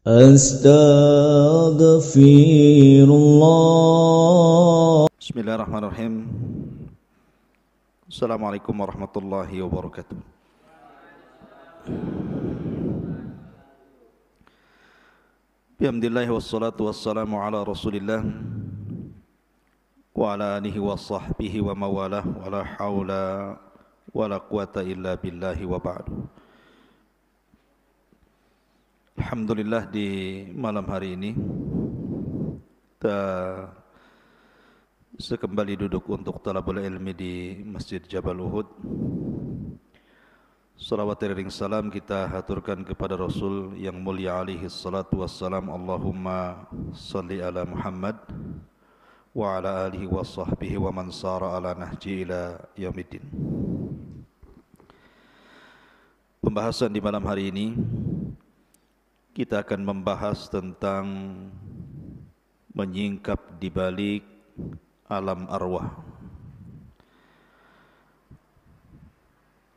Astaghfirullah. Bismillahirrahmanirrahim. Assalamualaikum warahmatullahi wabarakatuh. Bihamdillah wassalatu wassalamu ala rasulillah wa ala alihi wa sahbihi wa mawalah wa la hawla wa la quwata illa billahi wa ba'du. Alhamdulillah, di malam hari ini kita sekembali duduk untuk talabul ilmi di Masjid Jabal Uhud. Salawat dan salam kita haturkan kepada Rasul yang mulia alaihi salatu wassalam. Allahumma salli ala Muhammad wa ala alihi wa sahbihi wa man sara ala nahji ila yaumiddin. Pembahasan di malam hari ini kita akan membahas tentang menyingkap di balik alam arwah.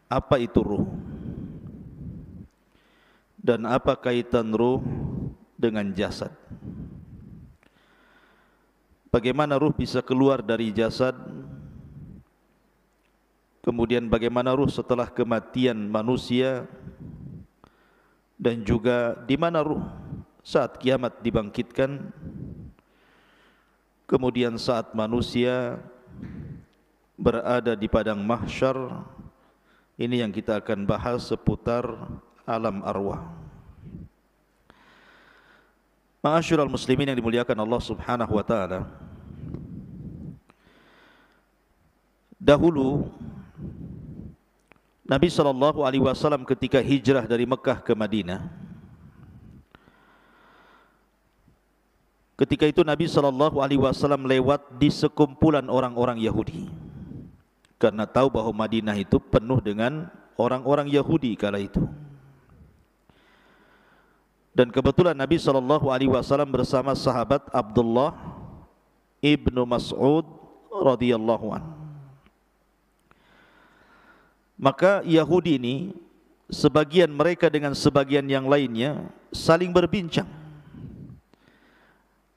Apa itu ruh? Dan apa kaitan ruh dengan jasad? Bagaimana ruh bisa keluar dari jasad? Kemudian bagaimana ruh setelah kematian manusia? Dan juga di mana ruh saat kiamat dibangkitkan? Kemudian saat manusia berada di padang mahsyar, ini yang kita akan bahas seputar alam arwah. Ma'asyiral muslimin yang dimuliakan Allah Subhanahu wa taala. Dahulu Nabi SAW ketika hijrah dari Mekah ke Madinah, ketika itu Nabi SAW lewat di sekumpulan orang-orang Yahudi, karena tahu bahwa Madinah itu penuh dengan orang-orang Yahudi kala itu. Dan kebetulan Nabi SAW bersama sahabat Abdullah ibnu Mas'ud radhiyallahu anhu. Maka Yahudi ini, sebagian mereka dengan sebagian yang lainnya saling berbincang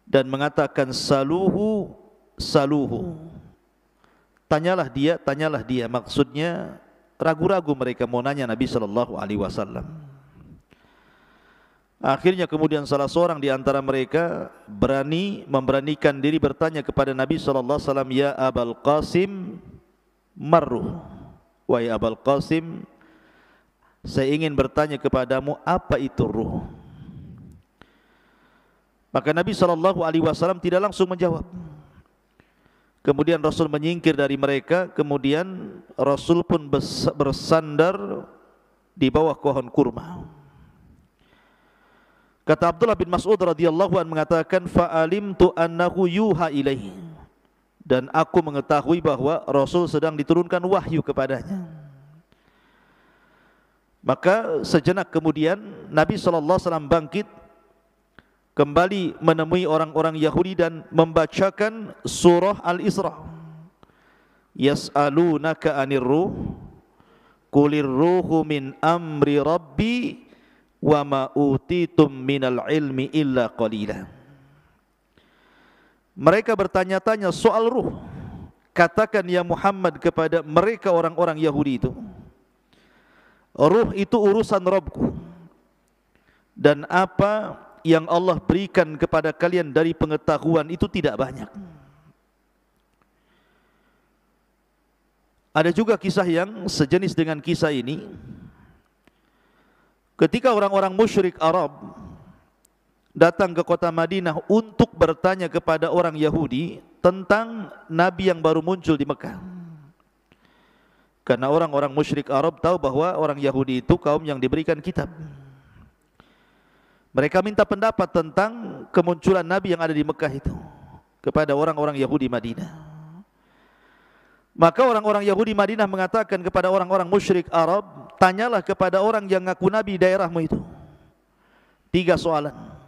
dan mengatakan saluhu, saluhu. Tanyalah dia. Maksudnya ragu-ragu mereka mau nanya Nabi SAW. Akhirnya kemudian salah seorang di antara mereka memberanikan diri bertanya kepada Nabi SAW, ya Abul Qasim, marruh. Wahai Abul Qasim, saya ingin bertanya kepadamu, apa itu ruh? Maka Nabi SAW tidak langsung menjawab. Kemudian Rasul menyingkir dari mereka. Kemudian Rasul pun bersandar di bawah pohon kurma. Kata Abdullah bin Mas'ud radhiyallahu anhu mengatakan, fa'alimtu annahu yuha ilaihi. Dan aku mengetahui bahwa Rasul sedang diturunkan wahyu kepadanya. Maka sejenak kemudian Nabi SAW bangkit, kembali menemui orang-orang Yahudi dan membacakan surah Al-Isra. Yas'alunaka 'anir ruh, qulir ruhu min amri rabbi wa ma utitum minal ilmi illa qalila. Mereka bertanya-tanya soal ruh. Katakan ya Muhammad kepada mereka orang-orang Yahudi itu, ruh itu urusan Rabbku, dan apa yang Allah berikan kepada kalian dari pengetahuan itu tidak banyak. Ada juga kisah yang sejenis dengan kisah ini. Ketika orang-orang musyrik Arab datang ke kota Madinah untuk bertanya kepada orang Yahudi tentang Nabi yang baru muncul di Mekah. Karena orang-orang musyrik Arab tahu bahwa orang Yahudi itu kaum yang diberikan kitab. Mereka minta pendapat tentang kemunculan Nabi yang ada di Mekah itu kepada orang-orang Yahudi Madinah. Maka orang-orang Yahudi Madinah mengatakan kepada orang-orang musyrik Arab, tanyalah kepada orang yang ngaku Nabi daerahmu itu 3 soalan.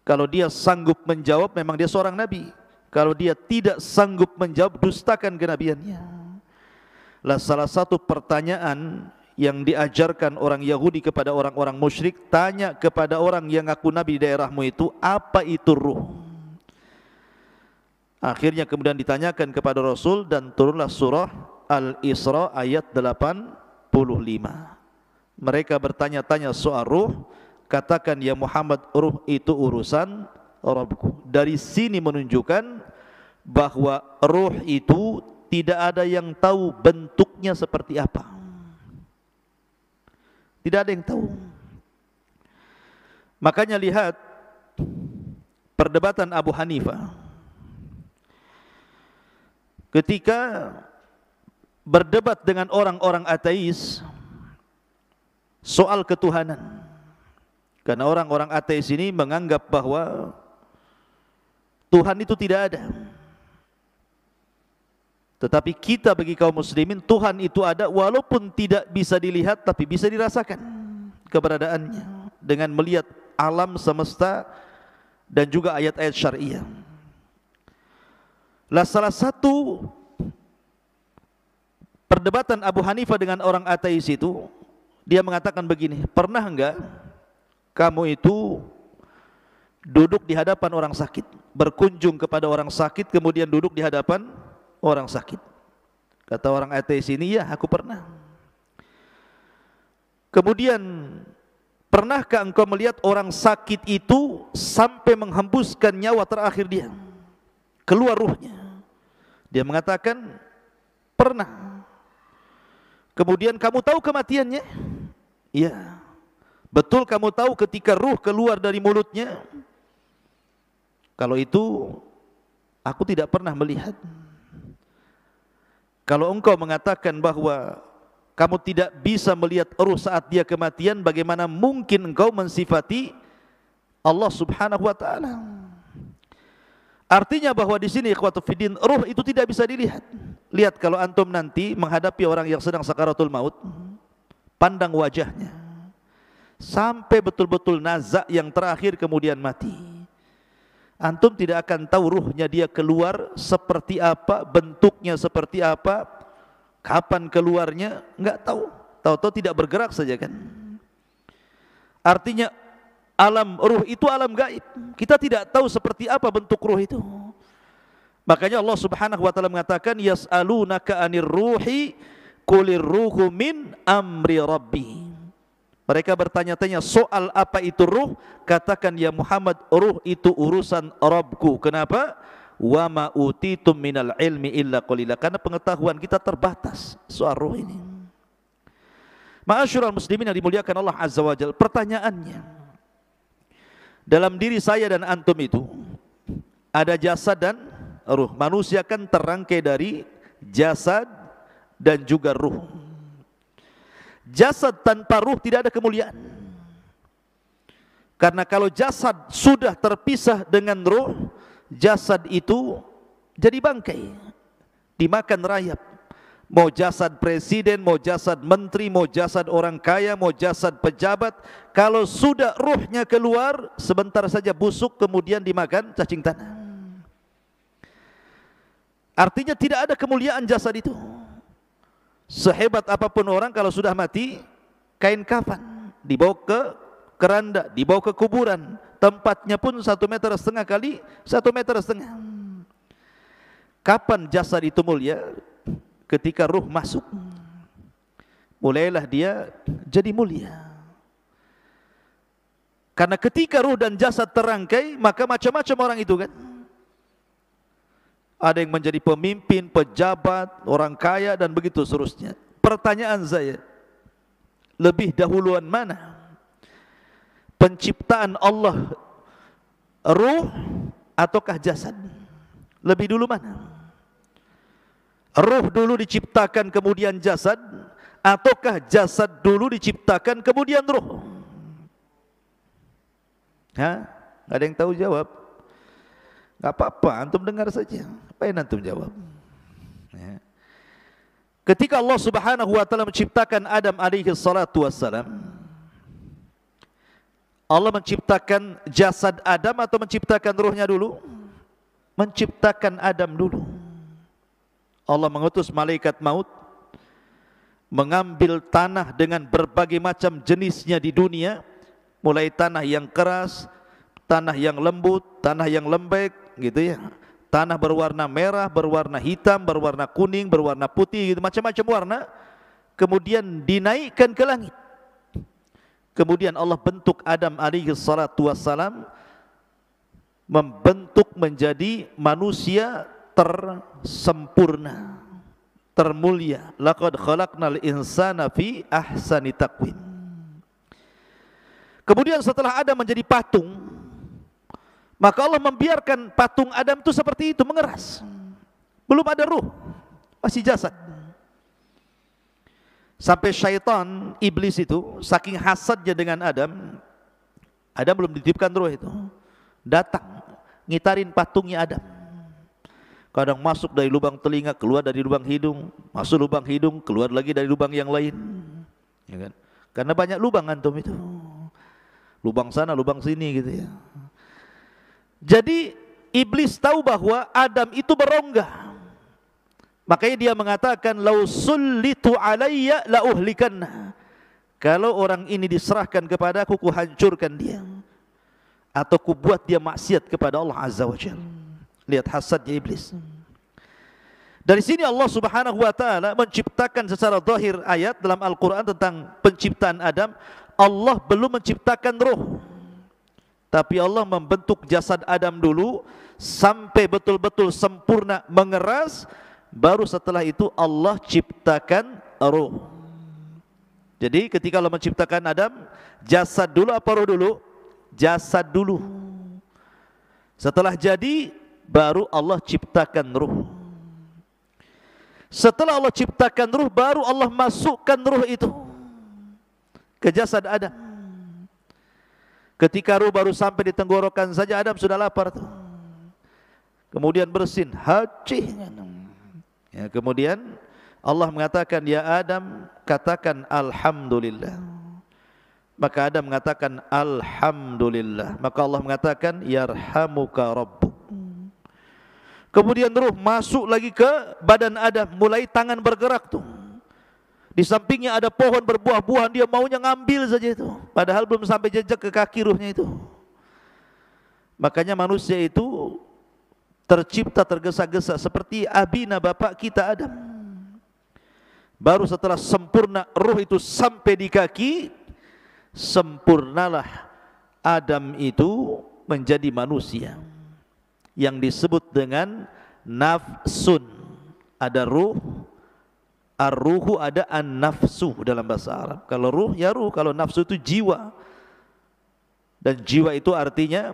Kalau dia sanggup menjawab, memang dia seorang Nabi. Kalau dia tidak sanggup menjawab, dustakan kenabiannya. Lah salah satu pertanyaan yang diajarkan orang Yahudi kepada orang-orang musyrik, tanya kepada orang yang ngaku nabi di daerahmu itu, apa itu ruh? Akhirnya kemudian ditanyakan kepada Rasul dan turunlah surah Al-Isra ayat 85. Mereka bertanya-tanya soal ruh, katakan ya Muhammad, ruh itu urusan Rabbku. Dari sini menunjukkan bahwa ruh itu tidak ada yang tahu bentuknya seperti apa. Tidak ada yang tahu. Makanya lihat perdebatan Abu Hanifah ketika berdebat dengan orang-orang ateis soal ketuhanan. Karena orang-orang ateis ini menganggap bahwa Tuhan itu tidak ada. Tetapi kita bagi kaum muslimin, Tuhan itu ada walaupun tidak bisa dilihat tapi bisa dirasakan keberadaannya dengan melihat alam semesta dan juga ayat-ayat syariah. Lah salah satu perdebatan Abu Hanifah dengan orang ateis itu, dia mengatakan begini, pernah enggak kamu itu duduk di hadapan orang sakit, berkunjung kepada orang sakit kemudian duduk di hadapan orang sakit? Kata orang ateis ini, ya aku pernah. Kemudian, pernahkah engkau melihat orang sakit itu sampai menghembuskan nyawa terakhir dia, keluar ruhnya? Dia mengatakan, pernah. Kemudian kamu tahu kematiannya? Iya. Betul kamu tahu ketika ruh keluar dari mulutnya? Kalau itu, aku tidak pernah melihat. Kalau engkau mengatakan bahwa kamu tidak bisa melihat ruh saat dia kematian, bagaimana mungkin engkau mensifati Allah Subhanahu wa taala? Artinya bahwa di sini ikhwatu fiddin, ruh itu tidak bisa dilihat. Lihat kalau antum nanti menghadapi orang yang sedang sakaratul maut, pandang wajahnya sampai betul-betul nazak yang terakhir kemudian mati. Antum tidak akan tahu ruhnya dia keluar seperti apa, bentuknya seperti apa, kapan keluarnya, enggak tahu. Tahu-tahu tidak bergerak saja kan. Artinya alam ruh itu alam gaib. Kita tidak tahu seperti apa bentuk ruh itu. Makanya Allah Subhanahu wa taala mengatakan, yas'alunaka 'anir ruhi qulir ruhu min amri rabbi. Mereka bertanya-tanya soal apa itu ruh, katakan ya Muhammad, ruh itu urusan Rabbku. Kenapa? Wa ma utitum minal ilmi illa qalila. Karena pengetahuan kita terbatas soal ruh ini. Ma'asyiral muslimin yang dimuliakan Allah Azza wa Jalla, pertanyaannya, dalam diri saya dan antum itu ada jasad dan ruh. Manusia kan terangkai dari jasad dan juga ruh. Jasad tanpa ruh tidak ada kemuliaan. Karena kalau jasad sudah terpisah dengan ruh, jasad itu jadi bangkai, dimakan rayap. Mau jasad presiden, mau jasad menteri, mau jasad orang kaya, mau jasad pejabat, kalau sudah ruhnya keluar, sebentar saja busuk kemudian dimakan cacing tanah. Artinya tidak ada kemuliaan jasad itu. Sehebat apapun orang, kalau sudah mati, kain kafan dibawa ke keranda, dibawa ke kuburan, tempatnya pun 1,5 meter kali 1,5 meter. Kapan jasad itu mulia? Ketika ruh masuk, mulailah dia jadi mulia. Karena ketika ruh dan jasad terangkai, maka macam-macam orang itu kan. Ada yang menjadi pemimpin, pejabat, orang kaya dan begitu seterusnya. Pertanyaan saya, lebih dahuluan mana? Penciptaan Allah, ruh ataukah jasad? Lebih dulu mana? Ruh dulu diciptakan kemudian jasad, ataukah jasad dulu diciptakan kemudian ruh? Hah? Ada yang tahu jawab? Gak apa-apa, antum dengar saja. Apa yang antum jawab? Ya. Ketika Allah Subhanahu wa taala menciptakan Adam alaihi salatu wassalam, Allah menciptakan jasad Adam atau menciptakan ruhnya dulu? Menciptakan Adam dulu. Allah mengutus malaikat maut. mengambil tanah dengan berbagai macam jenisnya di dunia, mulai tanah yang keras, tanah yang lembut, tanah yang lembek, gitu ya. Tanah berwarna merah, berwarna hitam, berwarna kuning, berwarna putih, gitu, macam-macam warna. Kemudian dinaikkan ke langit. Kemudian Allah bentuk Adam alaihi salatu wassalam, membentuk menjadi manusia tersempurna, termulia. Laqad khalaqnal insana fi ahsani taqwim. Kemudian setelah Adam menjadi patung, maka Allah membiarkan patung Adam itu seperti itu, mengeras. Belum ada ruh, masih jasad. Sampai syaitan, iblis itu, saking hasadnya dengan Adam, Adam belum dititipkan ruh itu, datang, ngitarin patungnya Adam. Kadang masuk dari lubang telinga, keluar dari lubang hidung, masuk lubang hidung, keluar lagi dari lubang yang lain, ya kan? Karena banyak lubang antum itu, lubang sana, lubang sini, gitu ya. Jadi iblis tahu bahwa Adam itu berongga. Makanya dia mengatakan, lau sullitu alayya la uhlikanna. Kalau orang ini diserahkan kepada aku, ku hancurkan dia, atau ku buat dia maksiat kepada Allah Azza wa Jalla. Lihat hasadnya iblis. Dari sini Allah Subhanahu wa taala menciptakan secara zahir ayat dalam Al-Qur'an tentang penciptaan Adam. Allah belum menciptakan roh, tapi Allah membentuk jasad Adam dulu sampai betul-betul sempurna, mengeras. Baru setelah itu Allah ciptakan roh. Jadi ketika Allah menciptakan Adam, jasad dulu apa roh dulu? Jasad dulu. Setelah jadi, baru Allah ciptakan roh. Setelah Allah ciptakan roh, baru Allah masukkan roh itu ke jasad Adam. Ketika roh baru sampai di tenggorokan saja, Adam sudah lapar tuh. Kemudian bersin, hacih. Ya, kemudian Allah mengatakan, ya Adam, katakan alhamdulillah. Maka Adam mengatakan alhamdulillah. Maka Allah mengatakan, yarhamuka rabbuk. Kemudian ruh masuk lagi ke badan Adam, mulai tangan bergerak tuh. Di sampingnya ada pohon berbuah-buahan, dia maunya ngambil saja itu, padahal belum sampai jejak ke kaki ruhnya itu. Makanya manusia itu tercipta tergesa-gesa seperti abina bapak kita Adam. Baru setelah sempurna ruh itu sampai di kaki, sempurnalah Adam itu menjadi manusia yang disebut dengan nafsun. Ada ruh, ar-ruhu, ada an-nafsu dalam bahasa Arab. Kalau ruh ya ruh, kalau nafsu itu jiwa. Dan jiwa itu artinya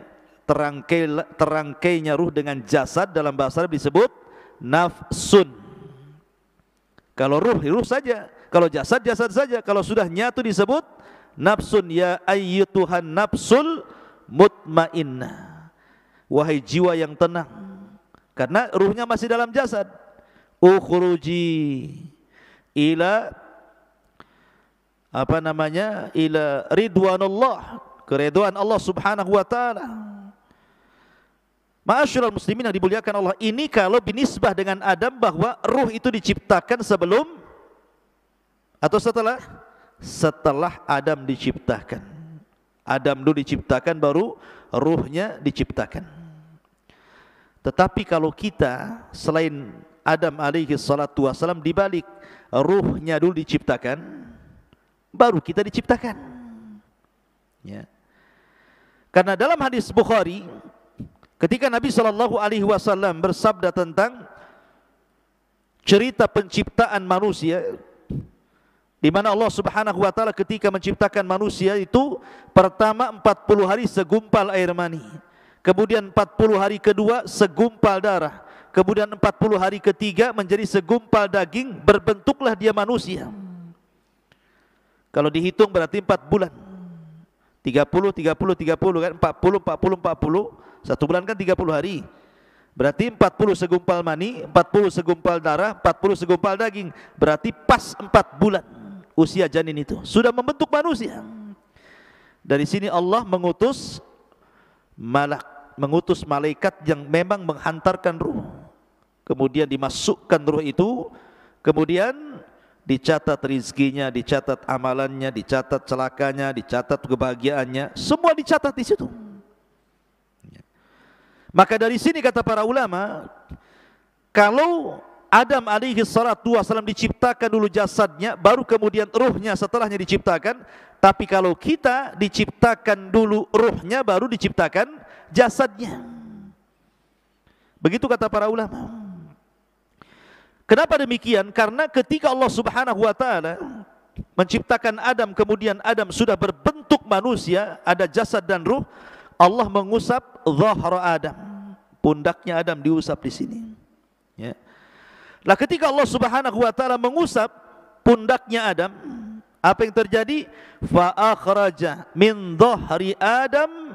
terangkainya ruh dengan jasad, dalam bahasa Arab disebut nafsun. Kalau ruh, ruh saja. Kalau jasad, jasad saja. Kalau sudah nyatu disebut nafsun. Ya ayyutuhan nafsul mutmainnah, wahai jiwa yang tenang. Karena ruhnya masih dalam jasad. Ukhruji ila ila ridwanullah, keridhaan Allah Subhanahu wa taala. Ma'asyiral muslimin yang dimuliakan Allah, ini kalau binisbah dengan Adam, bahwa ruh itu diciptakan sebelum atau setelah? Setelah Adam diciptakan. Adam dulu diciptakan, baru ruhnya diciptakan. Tetapi kalau kita selain Adam alaihi salatu wassalam, dibalik, ruhnya dulu diciptakan, baru kita diciptakan. Ya. Karena dalam hadis Bukhari, ketika Nabi SAW bersabda tentang cerita penciptaan manusia, di mana Allah Subhanahu wa taala ketika menciptakan manusia itu, pertama 40 hari segumpal air mani, kemudian 40 hari kedua segumpal darah, kemudian 40 hari ketiga menjadi segumpal daging, berbentuklah dia manusia. Kalau dihitung berarti 4 bulan. 30 kan, 40 satu bulan kan 30 hari. Berarti 40 segumpal mani, 40 segumpal darah, 40 segumpal daging. Berarti pas 4 bulan usia janin itu sudah membentuk manusia. Dari sini Allah mengutus malaikat yang memang menghantarkan ruh. Kemudian dimasukkan ruh itu, kemudian dicatat rizkinya, dicatat amalannya, dicatat celakanya, dicatat kebahagiaannya, semua dicatat di situ. Maka dari sini kata para ulama, kalau Adam alaihi salatu wasallam diciptakan dulu jasadnya, baru kemudian ruhnya setelahnya diciptakan. Tapi kalau kita diciptakan dulu ruhnya, baru diciptakan jasadnya. Begitu kata para ulama. Kenapa demikian? Karena ketika Allah Subhanahu wa taala menciptakan Adam, kemudian Adam sudah berbentuk manusia, ada jasad dan ruh, Allah mengusap zahra Adam, pundaknya Adam diusap di sini. Ya. Lah ketika Allah Subhanahu wa taala mengusap pundaknya Adam, apa yang terjadi? Fa akhraja min dhahri Adam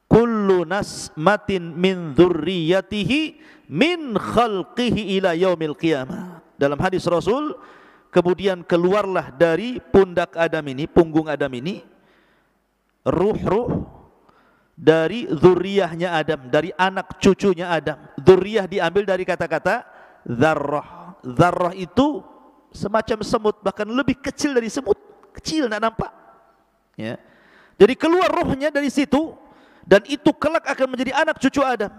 kullu nasmatin min dzurriyyatihi min khalqihi ila yaumil qiyamah. Dalam hadis Rasul, kemudian keluarlah dari pundak Adam ini, punggung Adam ini, ruh-ruh dari zuriyahnya Adam, dari anak cucunya Adam. Zuriyah diambil dari kata-kata dzarrah. Dzarrah itu semacam semut, bahkan lebih kecil dari semut, kecil, tidak nampak. Ya. Jadi keluar ruhnya dari situ, dan itu kelak akan menjadi anak cucu Adam.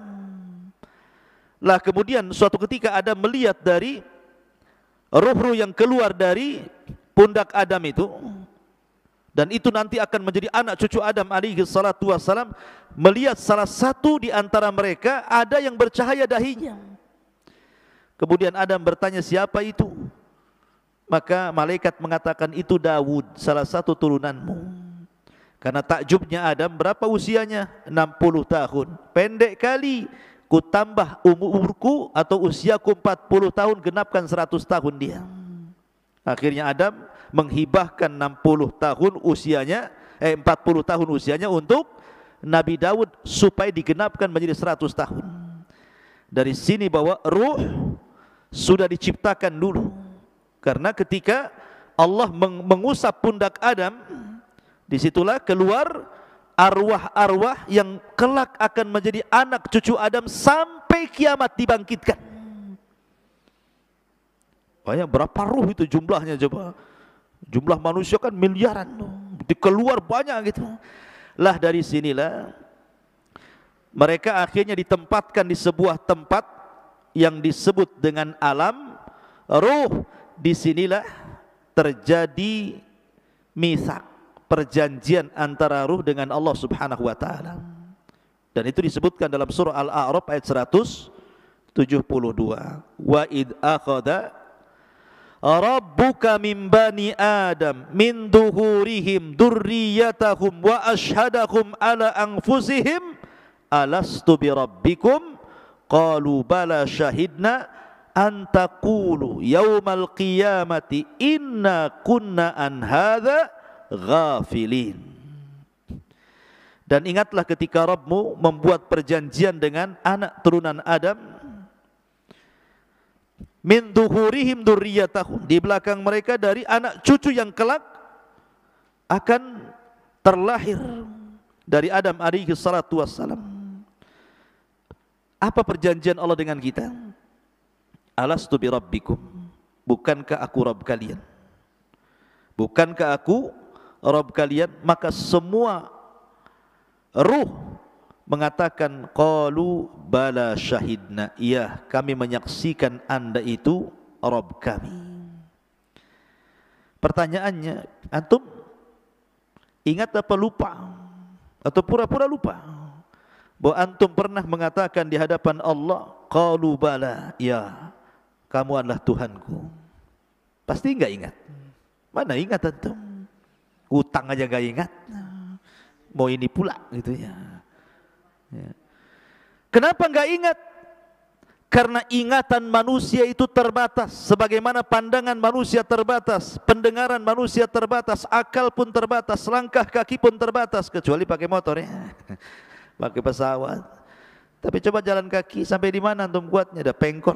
Lah kemudian suatu ketika Adam melihat dari ruh-ruh yang keluar dari pundak Adam itu, dan itu nanti akan menjadi anak cucu Adam alaihi salatu wassalam, melihat salah satu di antara mereka ada yang bercahaya dahinya. Kemudian Adam bertanya, siapa itu? Maka malaikat mengatakan, itu Daud, salah satu turunanmu. Karena takjubnya Adam, berapa usianya? 60 tahun. Pendek kali, ku tambah umurku atau usiaku 40 tahun, genapkan 100 tahun dia. Akhirnya Adam menghibahkan 60 tahun usianya, 40 tahun usianya untuk Nabi Daud supaya digenapkan menjadi 100 tahun. Dari sini bahwa ruh sudah diciptakan dulu. Karena ketika Allah mengusap pundak Adam, disitulah keluar arwah-arwah yang kelak akan menjadi anak cucu Adam sampai kiamat dibangkitkan. Banyak, berapa ruh itu jumlahnya coba? Jumlah manusia kan miliaran, dikeluar banyak gitu. Lah dari sinilah mereka akhirnya ditempatkan di sebuah tempat yang disebut dengan alam ruh. Disinilah terjadi mitsak, perjanjian antara ruh dengan Allah Subhanahu wa taala. Dan itu disebutkan dalam surah Al-A'raf ayat 172. Wa id akhadha rabbuka min bani Adam min duhurihim dzurriyyatahum wa ashhadahum ala anfusihim alastu bi rabbikum qalu bala syahidna an taqulu yaumal qiyamati inna kunna an hadza ghafilin. Dan ingatlah ketika Rabbmu membuat perjanjian dengan anak turunan Adam, min duhurihim dzurriyyatahum, di belakang mereka dari anak cucu yang kelak akan terlahir dari Adam alaihi salatu wassalam. Apa perjanjian Allah dengan kita? Alastu bi rabbikum, bukankah aku Rabb kalian? Bukankah aku Rabb kalian? Maka semua ruh mengatakan qalu bala syahidna, iya kami menyaksikan Anda itu Rabb kami. Pertanyaannya, antum ingat apa lupa? Atau pura-pura lupa bahwa antum pernah mengatakan di hadapan Allah, qalu bala, ya kamu adalah Tuhanku? Pasti enggak ingat. Mana ingat antum? Utang aja enggak ingat, mau ini pula gitu ya. Kenapa enggak ingat? Karena ingatan manusia itu terbatas, sebagaimana pandangan manusia terbatas, pendengaran manusia terbatas, akal pun terbatas, langkah kaki pun terbatas, kecuali pakai motor ya, pakai pesawat. Tapi coba jalan kaki sampai di mana antum kuatnya? Ada pengkor.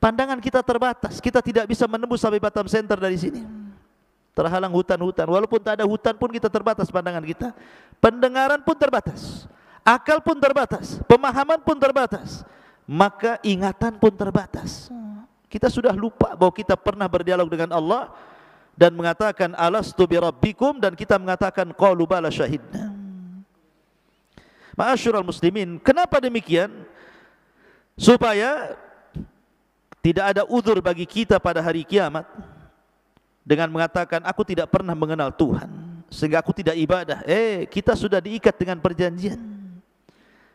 Pandangan kita terbatas, kita tidak bisa menembus sampai Batam Center dari sini. Terhalang hutan-hutan, walaupun tak ada hutan pun kita terbatas pandangan kita. Pendengaran pun terbatas, akal pun terbatas, pemahaman pun terbatas, maka ingatan pun terbatas. Kita sudah lupa bahwa kita pernah berdialog dengan Allah dan mengatakan alastu birabbikum, dan kita mengatakan qalu bala syahidna. Ma'asyiral muslimin, kenapa demikian? Supaya tidak ada uzur bagi kita pada hari kiamat dengan mengatakan aku tidak pernah mengenal Tuhan sehingga aku tidak ibadah. Kita sudah diikat dengan perjanjian.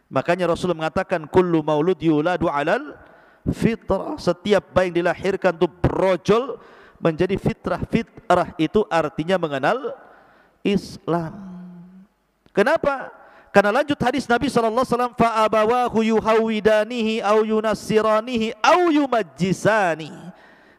Makanya Rasulullah mengatakan kullu maulud yuladu alal fitrah. Setiap bayi yang dilahirkan itu brojol menjadi fitrah. Fitrah itu artinya mengenal Islam. Kenapa? Karena lanjut hadis Nabi SAW, fa abawahu yuhawidanihi au yunassiranihi au yumajjisani.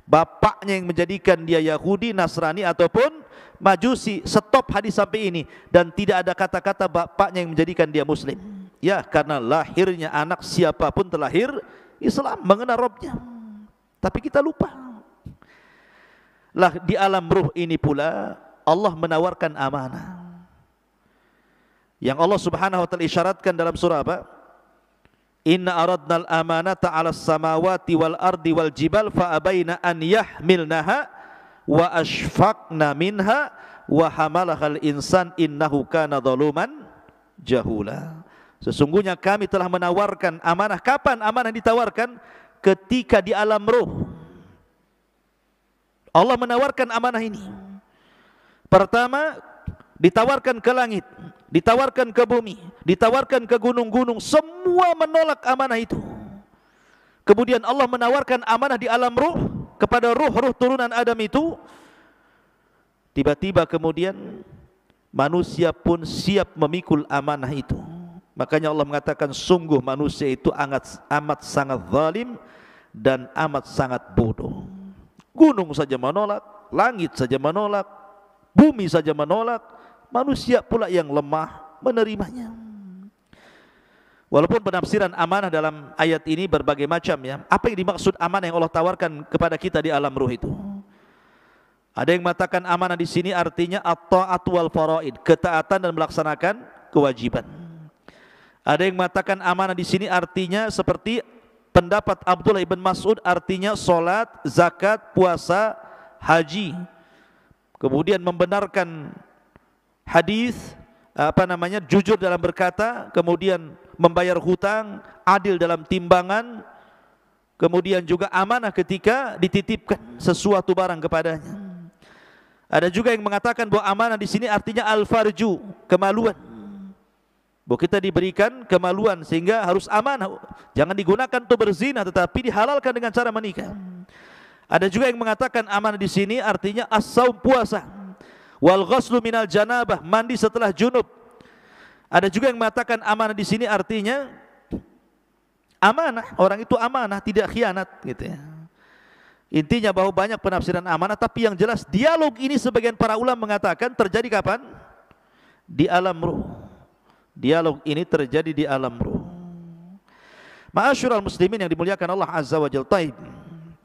Bapaknya yang menjadikan dia Yahudi, Nasrani ataupun Majusi. Stop hadis sampai ini, dan tidak ada kata-kata bapaknya yang menjadikan dia Muslim. Ya, karena lahirnya anak siapapun terlahir Islam, mengenal Rabbnya. Tapi kita lupa. Lah di alam ruh ini pula Allah menawarkan amanah. Yang Allah Subhanahu wa taala isyaratkan dalam surah apa? Inna aradnal amanata 'alas samawati wal ardi wal jibal fa abaina an yahmilnaha wa ashfaqna minha wa hamalahal insan innahu kana zaluman jahula. Sesungguhnya kami telah menawarkan amanah. Kapan amanah ditawarkan? Ketika di alam ruh. Allah menawarkan amanah ini. Pertama, ditawarkan ke langit, ditawarkan ke bumi, ditawarkan ke gunung-gunung, semua menolak amanah itu. Kemudian Allah menawarkan amanah di alam ruh kepada ruh-ruh turunan Adam itu. Tiba-tiba kemudian manusia pun siap memikul amanah itu. Makanya Allah mengatakan sungguh manusia itu amat sangat zalim dan amat sangat bodoh. Gunung saja menolak, langit saja menolak, bumi saja menolak, manusia pula yang lemah menerimanya. Walaupun penafsiran amanah dalam ayat ini berbagai macam ya. Apa yang dimaksud amanah yang Allah tawarkan kepada kita di alam ruh itu? Ada yang mengatakan amanah di sini artinya at-ta'at wal faraid, ketaatan dan melaksanakan kewajiban. Ada yang mengatakan amanah di sini artinya seperti pendapat Abdullah ibn Mas'ud, artinya solat, zakat, puasa, haji. Kemudian membenarkan hadis, jujur dalam berkata, kemudian membayar hutang, adil dalam timbangan, kemudian juga amanah ketika dititipkan sesuatu barang kepadanya. Ada juga yang mengatakan bahwa amanah di sini artinya al-farju, kemaluan. Bahwa kita diberikan kemaluan sehingga harus amanah. Jangan digunakan untuk berzina, tetapi dihalalkan dengan cara menikah. Ada juga yang mengatakan amanah di sini artinya as-saum, puasa. Wal ghuslu minal janabah, mandi setelah junub. Ada juga yang mengatakan amanah di sini artinya amanah, orang itu amanah, tidak khianat gitu ya. Intinya bahwa banyak penafsiran amanah, tapi yang jelas dialog ini sebagian para ulama mengatakan terjadi kapan? Di alam ruh. Dialog ini terjadi di alam ruh. Ma'asyiral muslimin yang dimuliakan Allah Azza wa Jalla. Taib.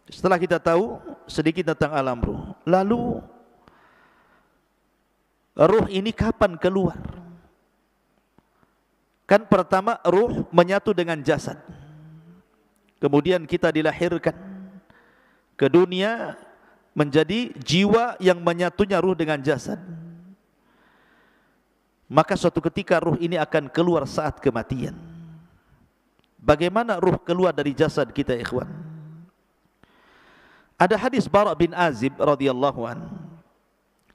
Setelah kita tahu sedikit tentang alam ruh, lalu ruh ini kapan keluar? Kan pertama ruh menyatu dengan jasad. Kemudian kita dilahirkan ke dunia menjadi jiwa yang menyatunya ruh dengan jasad. Maka suatu ketika ruh ini akan keluar saat kematian. Bagaimana ruh keluar dari jasad kita, ikhwan? Ada hadis Bara' bin Azib radhiyallahu an.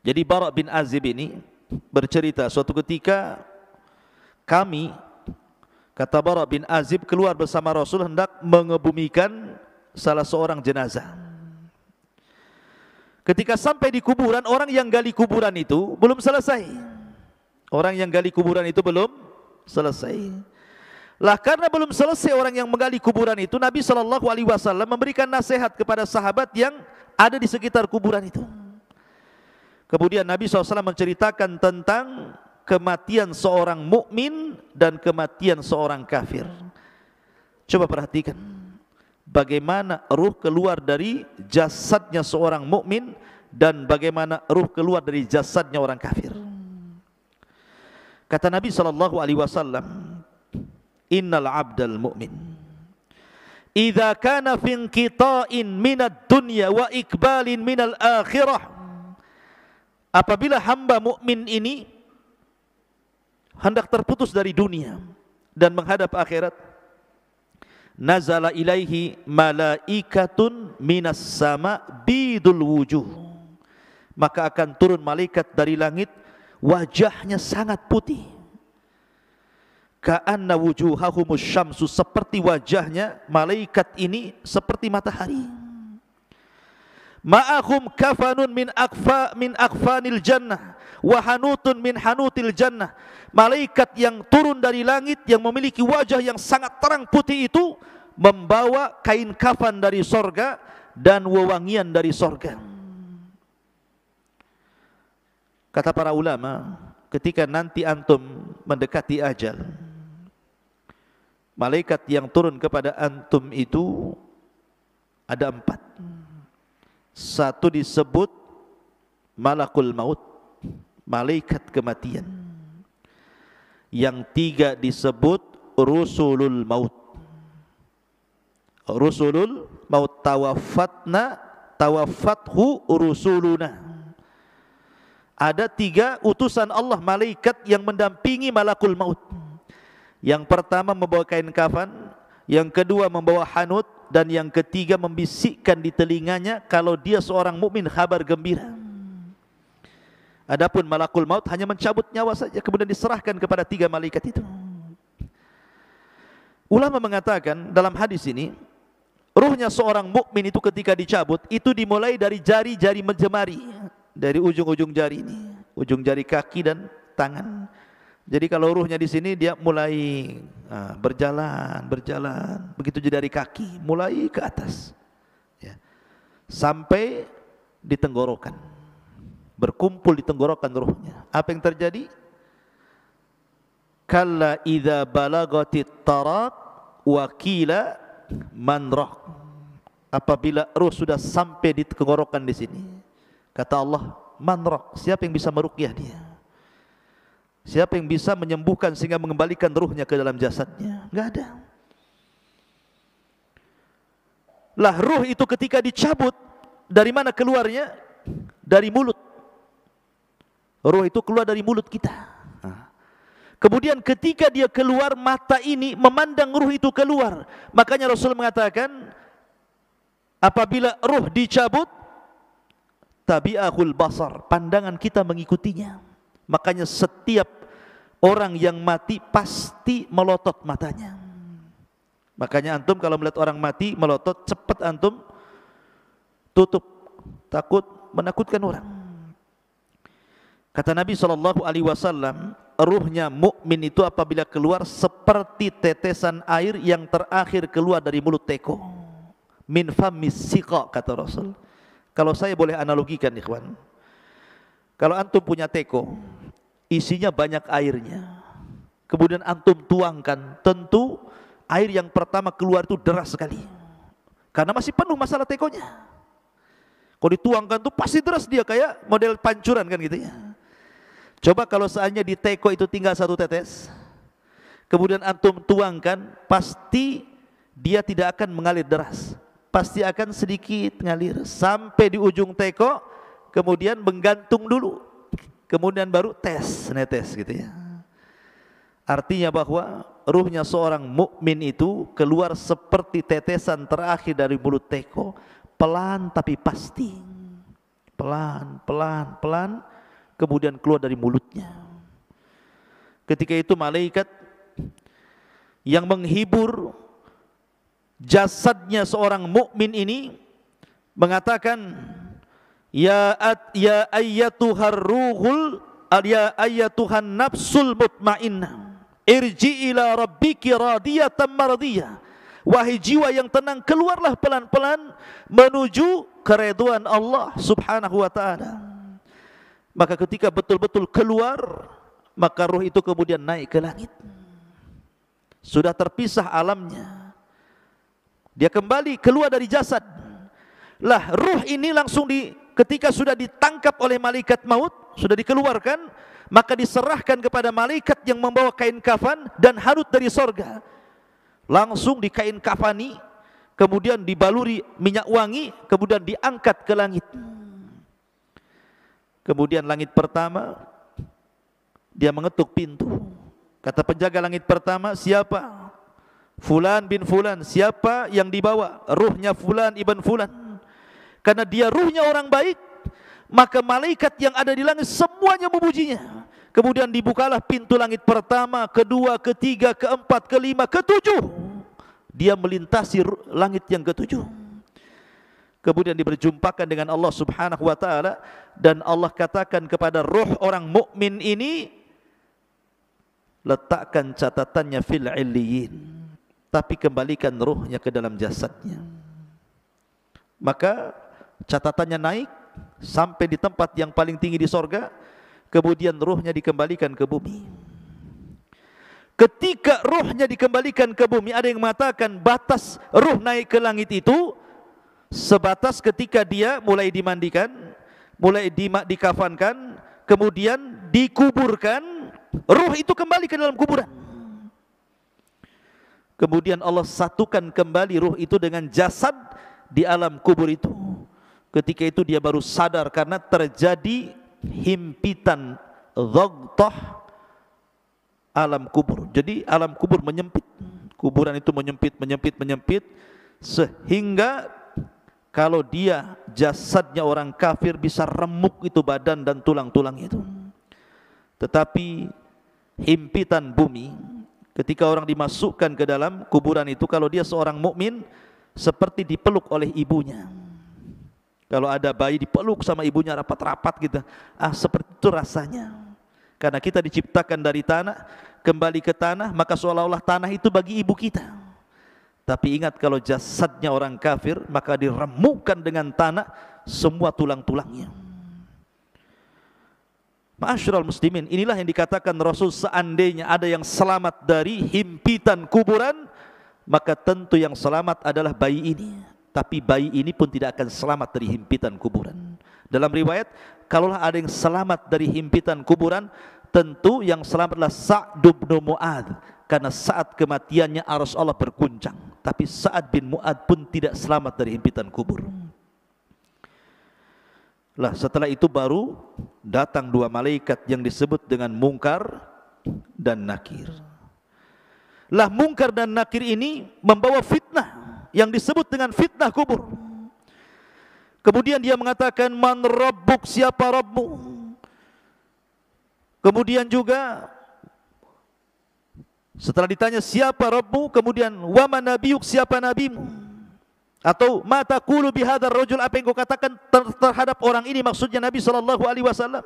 Jadi Bara' bin Azib ini bercerita suatu ketika kami, kata Bara' bin Azib, keluar bersama Rasul hendak mengebumikan salah seorang jenazah. Ketika sampai di kuburan, orang yang gali kuburan itu belum selesai. Orang yang gali kuburan itu belum selesai. Lah karena belum selesai orang yang menggali kuburan itu, Nabi SAW memberikan nasihat kepada sahabat yang ada di sekitar kuburan itu. Kemudian Nabi SAW menceritakan tentang kematian seorang mukmin dan kematian seorang kafir. Coba perhatikan bagaimana ruh keluar dari jasadnya seorang mukmin dan bagaimana ruh keluar dari jasadnya orang kafir. Kata Nabi SAW, innal abdal mu'min idza kana fi inqita'in minad dunya wa iqbalin minal akhirah, apabila hamba mukmin ini hendak terputus dari dunia dan menghadap akhirat, nazala ilaihi malaikatun minas sama bidul wujuh, maka akan turun malaikat dari langit, wajahnya sangat putih, ka'anna wujuhahumus syamsu, seperti wajahnya malaikat ini seperti matahari. Ma'ahum kafanun min akfanil jannah wa hanutun min hanutil jannah. Malaikat yang turun dari langit yang memiliki wajah yang sangat terang putih itu membawa kain kafan dari sorga dan wewangian dari sorga. Kata para ulama, ketika nanti antum mendekati ajal, malaikat yang turun kepada antum itu ada 4. Satu disebut malakul maut, malaikat kematian. Yang 3 disebut rusulul maut. Rusulul maut, tawaffathu rusuluna. Ada 3 utusan Allah malaikat yang mendampingi malakul maut. Yang pertama membawa kain kafan, yang kedua membawa hanut, dan yang ketiga membisikkan di telinganya kalau dia seorang mukmin kabar gembira. Adapun malakul maut hanya mencabut nyawa saja, kemudian diserahkan kepada 3 malaikat itu. Ulama mengatakan dalam hadis ini, ruhnya seorang mukmin itu ketika dicabut itu dimulai dari jari-jari jemari, dari ujung-ujung jari ini, ujung jari kaki dan tangan. Jadi kalau ruhnya di sini dia mulai berjalan, begitu jadi dari kaki mulai ke atas, ya, sampai di tenggorokan, berkumpul di tenggorokan ruhnya. Apa yang terjadi? Kalla idza balagatit taraq wa qila man raq. Apabila ruh sudah sampai di tenggorokan di sini, kata Allah, man raq, siapa yang bisa meruqyah dia? Siapa yang bisa menyembuhkan sehingga mengembalikan ruhnya ke dalam jasadnya? Enggak ada. Lah ruh itu ketika dicabut, dari mana keluarnya? Dari mulut. Ruh itu keluar dari mulut kita. Kemudian ketika dia keluar, mata ini memandang ruh itu keluar. Makanya Rasul mengatakan, apabila ruh dicabut, tabi'ahul basar, pandangan kita mengikutinya. Makanya setiap orang yang mati pasti melotot matanya. Makanya antum kalau melihat orang mati melotot, cepat antum tutup, takut menakutkan orang. Kata Nabi SAW, ruhnya mukmin itu apabila keluar seperti tetesan air yang terakhir keluar dari mulut teko. Min famis siqa, kata Rasul. Kalau saya boleh analogikan, ikhwan, kalau antum punya teko, isinya banyak airnya, kemudian antum tuangkan, tentu air yang pertama keluar itu deras sekali, karena masih penuh masalah tekonya. Kalau dituangkan tuh pasti deras dia, kayak model pancuran kan gitu ya. Coba kalau seandainya di teko itu tinggal 1 tetes, kemudian antum tuangkan, pasti dia tidak akan mengalir deras, pasti akan sedikit mengalir sampai di ujung teko, kemudian menggantung dulu, kemudian baru netes gitu ya. Artinya bahwa ruhnya seorang mukmin itu keluar seperti tetesan terakhir dari mulut teko, pelan tapi pasti, pelan, kemudian keluar dari mulutnya. Ketika itu malaikat yang menghibur jasadnya seorang mukmin ini mengatakan, Ya ayyatuhar ruhul, ya ayyatuhan nafsul mutmainnah, irji ila rabbiki radiyatan mardiyah. Wahai jiwa yang tenang, keluarlah pelan-pelan menuju keridhaan Allah Subhanahu wa taala. Maka ketika betul-betul keluar, maka ruh itu kemudian naik ke langit. Sudah terpisah alamnya, dia kembali keluar dari jasad. Lah ruh ini langsung ketika sudah ditangkap oleh malaikat maut, sudah dikeluarkan, maka diserahkan kepada malaikat yang membawa kain kafan dan hanut dari sorga. Langsung dikain kafani, kemudian dibaluri minyak wangi, kemudian diangkat ke langit. Kemudian langit pertama, dia mengetuk pintu. Kata penjaga langit pertama, siapa? Fulan bin Fulan. Siapa yang dibawa? Ruhnya Fulan ibn Fulan. Karena dia ruhnya orang baik, maka malaikat yang ada di langit semuanya memujinya. Kemudian dibukalah pintu langit pertama, kedua, ketiga, keempat, kelima, ketujuh. Dia melintasi langit yang ketujuh. Kemudian diberjumpakan dengan Allah Subhanahu wa taala, dan Allah katakan kepada ruh orang mukmin ini, letakkan catatannya fil illiyin, tapi kembalikan ruhnya ke dalam jasadnya. Maka catatannya naik sampai di tempat yang paling tinggi di sorga, kemudian ruhnya dikembalikan ke bumi. Ketika ruhnya dikembalikan ke bumi, ada yang mengatakan batas ruh naik ke langit itu sebatas ketika dia mulai dimandikan, mulai dikafankan, kemudian dikuburkan, ruh itu kembali ke dalam kuburan. Kemudian Allah satukan kembali ruh itu dengan jasad di alam kubur itu. Ketika itu dia baru sadar karena terjadi himpitan dhaghtah alam kubur. Jadi alam kubur menyempit, kuburan itu menyempit sehingga kalau dia jasadnya orang kafir bisa remuk itu badan dan tulang-tulang itu. Tetapi himpitan bumi ketika orang dimasukkan ke dalam kuburan itu, kalau dia seorang mukmin seperti dipeluk oleh ibunya. Kalau ada bayi dipeluk sama ibunya rapat-rapat gitu, seperti itu rasanya. Karena kita diciptakan dari tanah, kembali ke tanah, maka seolah-olah tanah itu bagi ibu kita. Tapi ingat, kalau jasadnya orang kafir, maka diremukkan dengan tanah semua tulang-tulangnya. Ma'asyiral muslimin, inilah yang dikatakan Rasul, seandainya ada yang selamat dari himpitan kuburan, maka tentu yang selamat adalah bayi ini. Tapi bayi ini pun tidak akan selamat dari himpitan kuburan. Dalam riwayat, kalaulah ada yang selamat dari himpitan kuburan, tentu yang selamatlah Sa'd bin Mu'adz, karena saat kematiannya arsy Allah berguncang. Tapi Sa'ad bin Mu'adz pun tidak selamat dari himpitan kubur. Lah setelah itu baru datang dua malaikat yang disebut dengan Munkar dan Nakir. Lah Munkar dan Nakir ini membawa fitnah yang disebut dengan fitnah kubur. Kemudian dia mengatakan, man rabbuk, siapa Rabbmu? Kemudian juga setelah ditanya siapa Rabbmu, kemudian wa man nabiyuk, siapa nabimu? Atau ma taqulu bihadzal rajul, apa yang kau katakan terhadap orang ini, maksudnya Nabi sallallahu alaihi wasallam.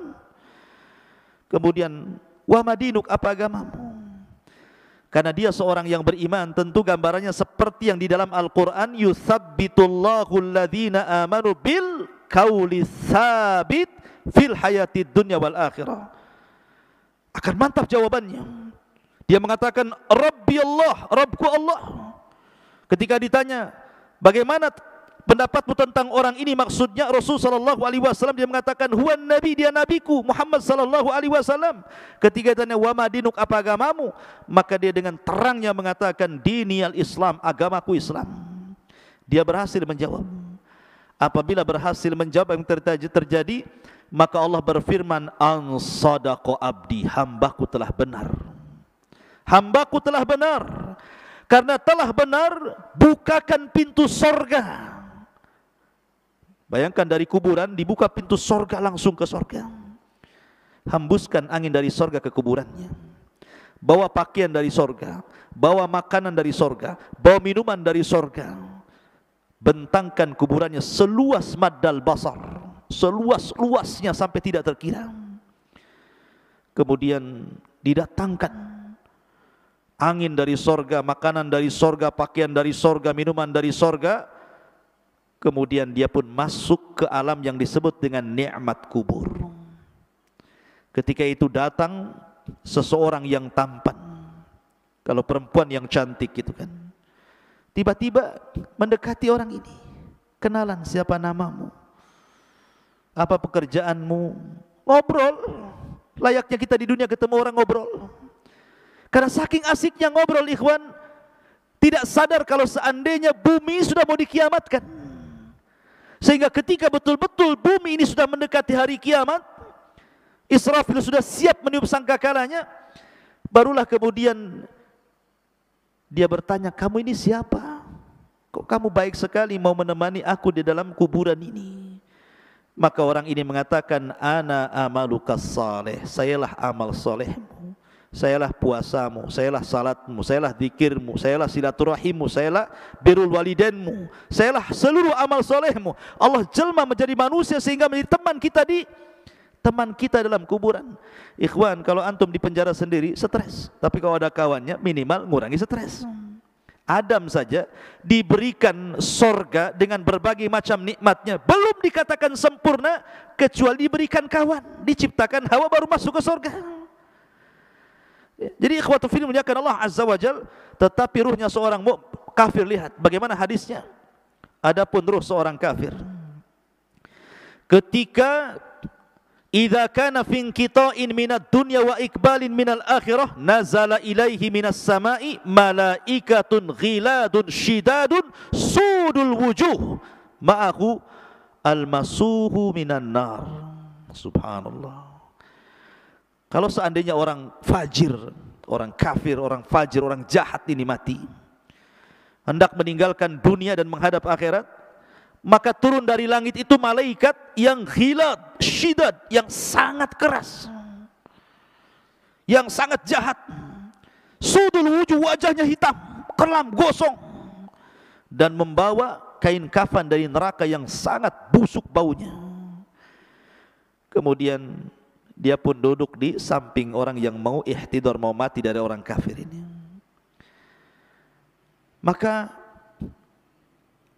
Kemudian wa madinuk, apa agamamu? Karena dia seorang yang beriman, tentu gambarannya seperti yang di dalam Al-Qur'an, yutsabbitullahu alladhina amanu bil qauli tsabit fil hayatid dunya wal akhirah. Akan mantap jawabannya. Dia mengatakan Rabbi Allah, Rabbku Allah. Ketika ditanya bagaimana pendapatmu tentang orang ini, maksudnya Rasul sallallahu alaihi wasallam, dia mengatakan huwan nabi, dia nabiku Muhammad sallallahu alaihi wasallam. Ketika ditanya wa madinuk, apa agamamu, maka dia dengan terangnya mengatakan diniyal Islam, agamaku Islam. Dia berhasil menjawab. Apabila berhasil menjawab yang terjadi, maka Allah berfirman, an sadaqa abdi, hambaku telah benar. Hambaku telah benar. Karena telah benar, bukakan pintu sorga. Bayangkan dari kuburan dibuka pintu sorga, langsung ke sorga. Hembuskan angin dari sorga ke kuburannya. Bawa pakaian dari sorga, bawa makanan dari sorga, bawa minuman dari sorga. Bentangkan kuburannya seluas maddal basar, seluas-luasnya sampai tidak terkira. Kemudian didatangkan angin dari sorga, makanan dari sorga, pakaian dari sorga, minuman dari sorga. Kemudian dia pun masuk ke alam yang disebut dengan nikmat kubur. Ketika itu datang seseorang yang tampan, kalau perempuan yang cantik gitu kan, tiba-tiba mendekati orang ini. Kenalan, siapa namamu? Apa pekerjaanmu? Ngobrol. Layaknya kita di dunia ketemu orang ngobrol. Karena saking asiknya ngobrol, ikhwan, tidak sadar kalau seandainya bumi sudah mau dikiamatkan. Sehingga ketika betul-betul bumi ini sudah mendekati hari kiamat, Israfil sudah siap meniup sangkakalanya, barulah kemudian dia bertanya, kamu ini siapa? Kok kamu baik sekali mau menemani aku di dalam kuburan ini? Maka orang ini mengatakan, ana amalukas saleh, sayalah amal solehmu, sayalah puasamu, sayalah salatmu, sayalah zikirmu, sayalah silaturahimmu, sayalah birrul walidainmu, sayalah seluruh amal solehmu. Allah jelma menjadi manusia sehingga menjadi teman kita dalam kuburan. Ikhwan, kalau antum di penjara sendiri stres, tapi kalau ada kawannya minimal ngurangi stres. Adam saja diberikan sorga dengan berbagai macam nikmatnya, belum dikatakan sempurna kecuali diberikan kawan, diciptakan Hawa baru masuk ke sorga. Jadi ikhwatu fillah muliakan Allah Azza wa Jal, tetapi ruhnya seorang kafir, lihat bagaimana hadisnya. Adapun ruh seorang kafir, ketika idza kana fi inqita'in minad dunya wa iqbalin minal akhirah, nazala ilaihi minas sama'i malaikatun ghiladun shidadun sudul wujuh ma'ahu almasuhu minan nar. Subhanallah. Kalau seandainya orang fajir, orang kafir, orang fajir, orang jahat ini mati, hendak meninggalkan dunia dan menghadap akhirat, maka turun dari langit itu malaikat yang ghilad, syidad, yang sangat keras, yang sangat jahat. Sudul wujuh, wajahnya hitam, kelam, gosong, dan membawa kain kafan dari neraka yang sangat busuk baunya. Kemudian dia pun duduk di samping orang yang mau ihtidar, mau mati dari orang kafir ini. Maka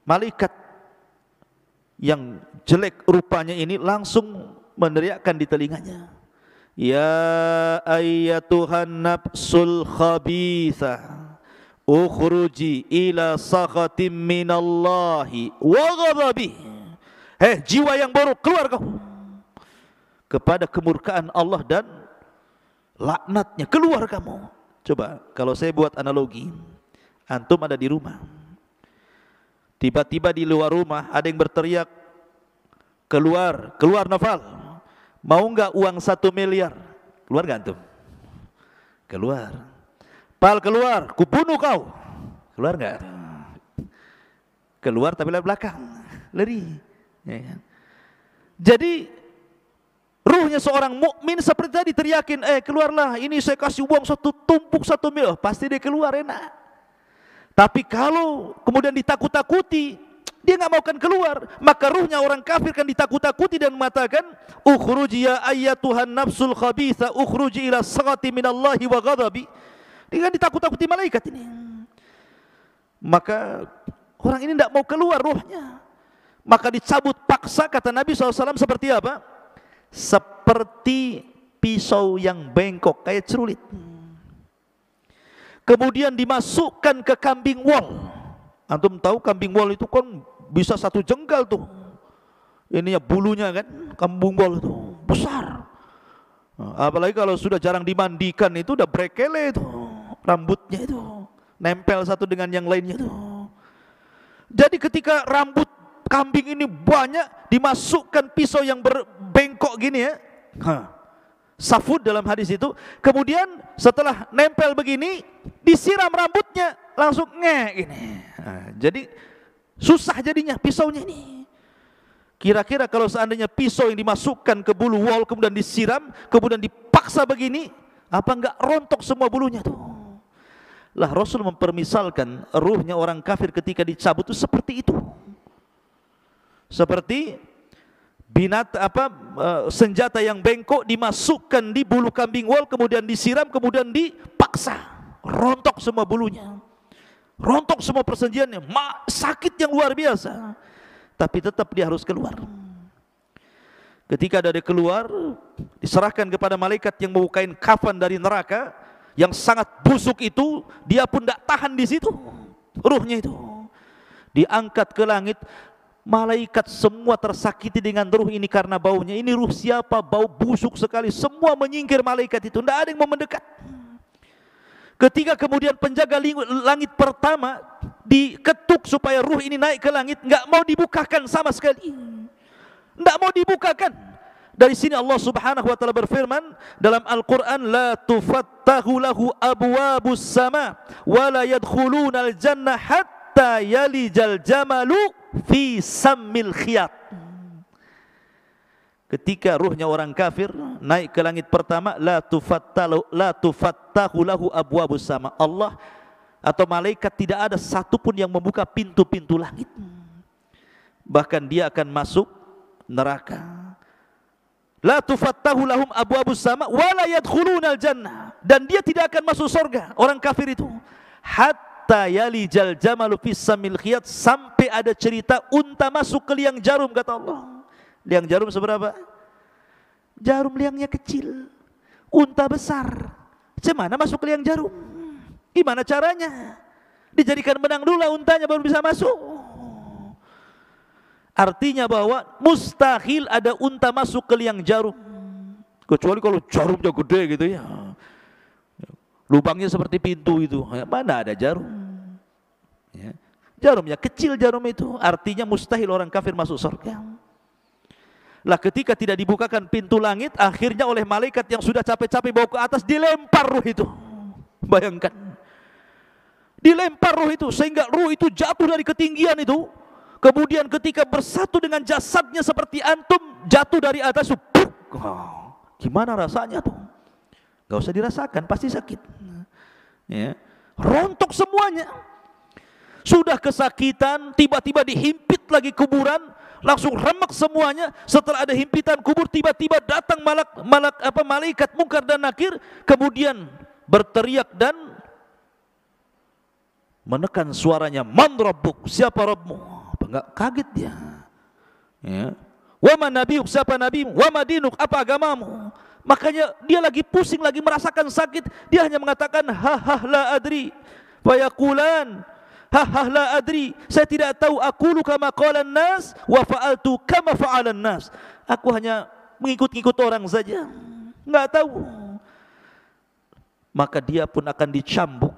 malaikat yang jelek rupanya ini langsung meneriakkan di telinganya, ya ayyatuhan nafsul khabitha ukhruji ila sakhatim minallahi wa ghadabih. Hei jiwa yang buruk, keluar kau kepada kemurkaan Allah dan laknatnya, keluar kamu. Coba kalau saya buat analogi, antum ada di rumah, tiba-tiba di luar rumah ada yang berteriak, keluar, keluar Noval, mau enggak uang 1 miliar? Keluar enggak antum? Keluar. Pal, keluar, kubunuh kau. Keluar enggak? Keluar tapi lewat belakang, lari. Ya. Jadi ruhnya seorang mukmin seperti tadi teriakin, keluarlah, ini saya kasih uang tumpuk 1 miliar, pasti dia keluar enak. Tapi kalau kemudian ditakut-takuti, dia nggak mau kan keluar, maka ruhnya orang kafir kan ditakut-takuti dan mengatakan, ukhruji ya ayyatuhan nafsul khabitha ukhruji ila saghati minallahi wa ghadabi. Dia kan ditakut-takuti malaikat ini. Maka orang ini tidak mau keluar ruhnya, maka dicabut paksa. Kata Nabi SAW seperti apa? Seperti pisau yang bengkok, kayak celurit. Kemudian dimasukkan ke kambing wol. Antum tahu kambing wol itu kan bisa 1 jengkal tuh, ininya bulunya kan, kambing wol itu besar. Apalagi kalau sudah jarang dimandikan itu udah brekele itu, rambutnya itu nempel satu dengan yang lainnya itu. Jadi ketika rambut kambing ini banyak, dimasukkan pisau yang berbengkok gini ya, safud dalam hadis itu. Kemudian setelah nempel begini, disiram rambutnya, langsung gini. Jadi susah jadinya pisaunya ini. Kira-kira kalau seandainya pisau yang dimasukkan ke bulu wol kemudian disiram, kemudian dipaksa begini, apa enggak rontok semua bulunya tuh? Lah Rasul mempermisalkan ruhnya orang kafir ketika dicabut itu seperti itu. Seperti senjata yang bengkok dimasukkan di bulu kambing wol, kemudian disiram, kemudian dipaksa, rontok semua bulunya, rontok semua persenjaannya, sakit yang luar biasa. Tapi tetap dia harus keluar. Ketika dia keluar, diserahkan kepada malaikat yang membawa kain kafan dari neraka yang sangat busuk itu. Dia pun tidak tahan di situ, ruhnya itu diangkat ke langit. Malaikat semua tersakiti dengan ruh ini karena baunya. Ini ruh siapa? Bau busuk sekali. Semua menyingkir malaikat itu, tidak ada yang mau mendekat. Ketika kemudian penjaga langit pertama diketuk supaya ruh ini naik ke langit, enggak mau dibukakan sama sekali. Enggak mau dibukakan. Dari sini Allah Subhanahu wa taala berfirman dalam Al-Qur'an, la tufattahu lahu abwabus sama wa la yadkhuluna al-jannah hatta yalijal jamalu fi sammil khiyat. Ketika ruhnya orang kafir naik ke langit pertama, la tufattahu lahu abwabus sama. Allah atau malaikat tidak ada satupun yang membuka pintu-pintu langit. Bahkan dia akan masuk neraka. La tufattahu lahum abwabus sama wa la yadkhulunal jannah, dan dia tidak akan masuk surga orang kafir itu hatta yalijal jamalu fis samil khiyat, sampai ada cerita unta masuk ke liang jarum, kata Allah. Liang jarum seberapa? Jarum liangnya kecil, unta besar. Gimana masuk ke liang jarum? Gimana caranya? Dijadikan benang dulu untanya baru bisa masuk. Artinya bahwa mustahil ada unta masuk ke liang jarum, kecuali kalau jarumnya gede gitu ya, lubangnya seperti pintu itu. Mana ada jarum ya. Jarumnya kecil, jarum itu artinya mustahil orang kafir masuk surga. Lah ketika tidak dibukakan pintu langit, akhirnya oleh malaikat yang sudah capek-capek bawa ke atas, dilempar ruh itu. Bayangkan, dilempar ruh itu sehingga ruh itu jatuh dari ketinggian itu. Kemudian ketika bersatu dengan jasadnya seperti antum, jatuh dari atas. Gimana rasanya tuh? Gak usah dirasakan, pasti sakit ya. Rontok semuanya. Sudah kesakitan, tiba-tiba dihimpit lagi kuburan, langsung remek semuanya. Setelah ada himpitan kubur, tiba-tiba datang malaikat Munkar dan Nakir, kemudian berteriak dan menekan suaranya, man rabbuk, siapa Rabbmu? Enggak kaget dia ya. Wa man nabiyuk, siapa nabimu? Wa madinuk, apa agamamu? Makanya dia lagi pusing, lagi merasakan sakit, dia hanya mengatakan ha la adri. Fayaqulan ha la adri, saya tidak tahu. Aqulu kama qalan nas wa fa'altu kama fa'alan nas. Aku hanya mengikut-ikut orang saja, enggak tahu. Maka dia pun akan dicambuk